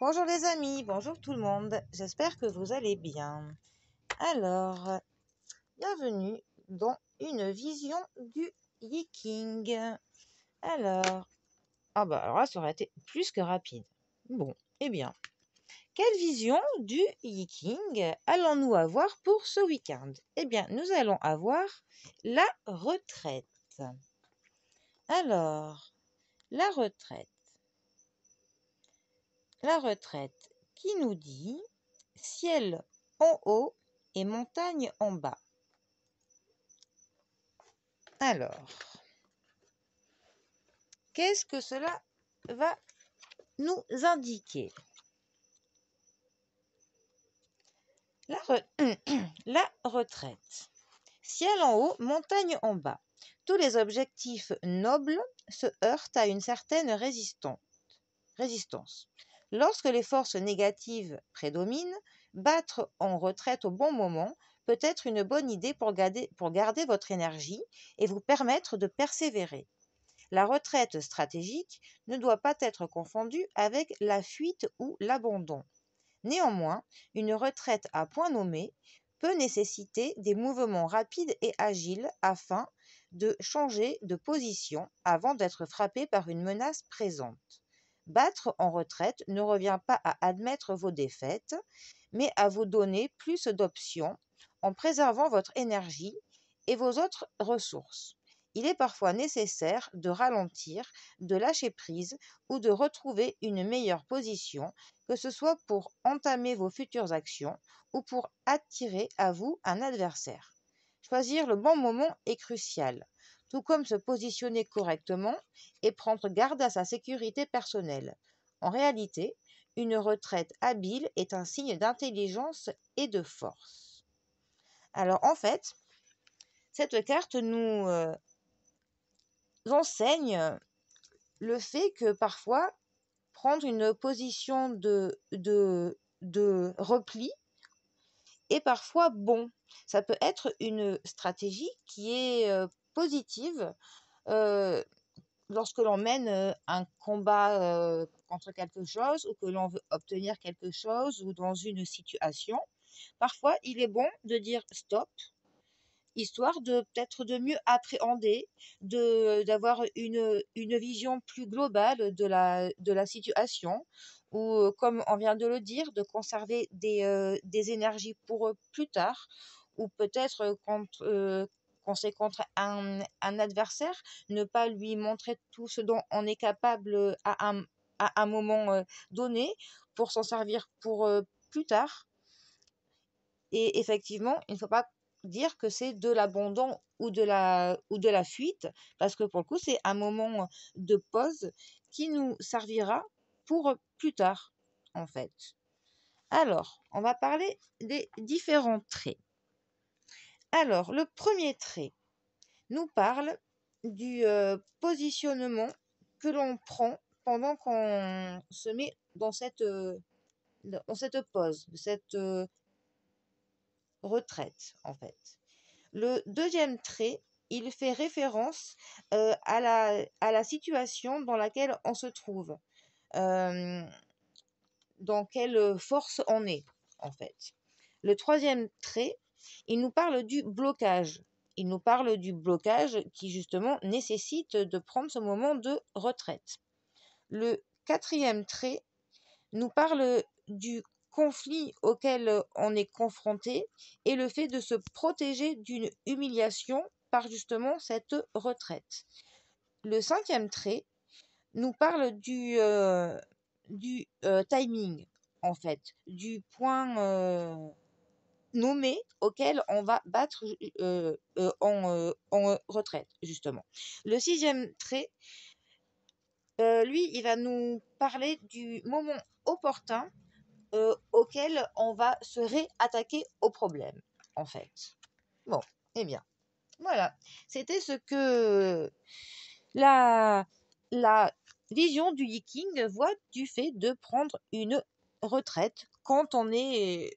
Bonjour les amis, bonjour tout le monde, j'espère que vous allez bien. Alors, bienvenue dans une vision du Yiking. Alors là, ça aurait été plus que rapide. Bon, eh bien, quelle vision du Yiking allons-nous avoir pour ce week-end? Eh bien, nous allons avoir la retraite. Alors, la retraite. La retraite qui nous dit ciel en haut et montagne en bas. Alors, qu'est-ce que cela va nous indiquer? La retraite. Ciel en haut, montagne en bas. Tous les objectifs nobles se heurtent à une certaine résistance. Lorsque les forces négatives prédominent, battre en retraite au bon moment peut être une bonne idée pour garder votre énergie et vous permettre de persévérer. La retraite stratégique ne doit pas être confondue avec la fuite ou l'abandon. Néanmoins, une retraite à point nommé peut nécessiter des mouvements rapides et agiles afin de changer de position avant d'être frappé par une menace présente. Battre en retraite ne revient pas à admettre vos défaites, mais à vous donner plus d'options en préservant votre énergie et vos autres ressources. Il est parfois nécessaire de ralentir, de lâcher prise ou de retrouver une meilleure position, que ce soit pour entamer vos futures actions ou pour attirer à vous un adversaire. Choisir le bon moment est crucial, tout comme se positionner correctement et prendre garde à sa sécurité personnelle. En réalité, une retraite habile est un signe d'intelligence et de force. Alors en fait, cette carte nous enseigne le fait que parfois prendre une position de repli est parfois bon. Ça peut être une stratégie qui est positive euh, lorsque l'on mène un combat contre quelque chose ou que l'on veut obtenir quelque chose ou dans une situation. Parfois, il est bon de dire stop, histoire de peut-être de mieux appréhender, d'avoir une vision plus globale de la situation, ou comme on vient de le dire, de conserver des énergies pour plus tard, ou peut-être quand c'est contre un adversaire, ne pas lui montrer tout ce dont on est capable à un moment donné pour s'en servir pour plus tard. Et effectivement, il ne faut pas dire que c'est de l'abandon ou de la fuite, parce que pour le coup, c'est un moment de pause qui nous servira pour plus tard, en fait. Alors, on va parler des différents traits. Alors, le premier trait nous parle du positionnement que l'on prend pendant qu'on se met dans cette pause, cette retraite, en fait. Le deuxième trait, il fait référence à la situation dans laquelle on se trouve, euh, dans quelle force on est, en fait. Le troisième trait, il nous parle du blocage. Il nous parle du blocage qui, justement, nécessite de prendre ce moment de retraite. Le quatrième trait nous parle du conflit auquel on est confronté et le fait de se protéger d'une humiliation par justement cette retraite. Le cinquième trait nous parle du timing, en fait, du point nommé auquel on va battre en retraite, justement. Le sixième trait, lui, il va nous parler du moment opportun auquel on va se réattaquer au problème, en fait. Bon, eh bien, voilà. C'était ce que la, la vision du Yiking voit du fait de prendre une retraite quand on est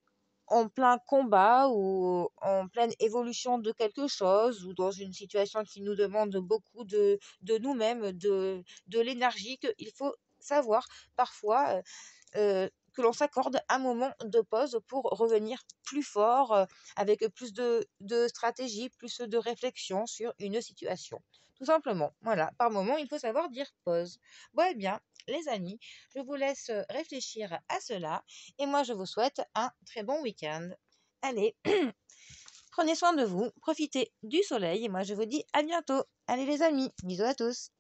en plein combat ou en pleine évolution de quelque chose ou dans une situation qui nous demande beaucoup de nous-mêmes, de l'énergie qu'il faut savoir parfois que l'on s'accorde un moment de pause pour revenir plus fort, avec plus de stratégie, plus de réflexion sur une situation. Tout simplement, voilà, par moment, il faut savoir dire pause. Bon, eh bien, les amis, je vous laisse réfléchir à cela et moi, je vous souhaite un très bon week-end. Allez, prenez soin de vous, profitez du soleil et moi, je vous dis à bientôt. Allez les amis, bisous à tous.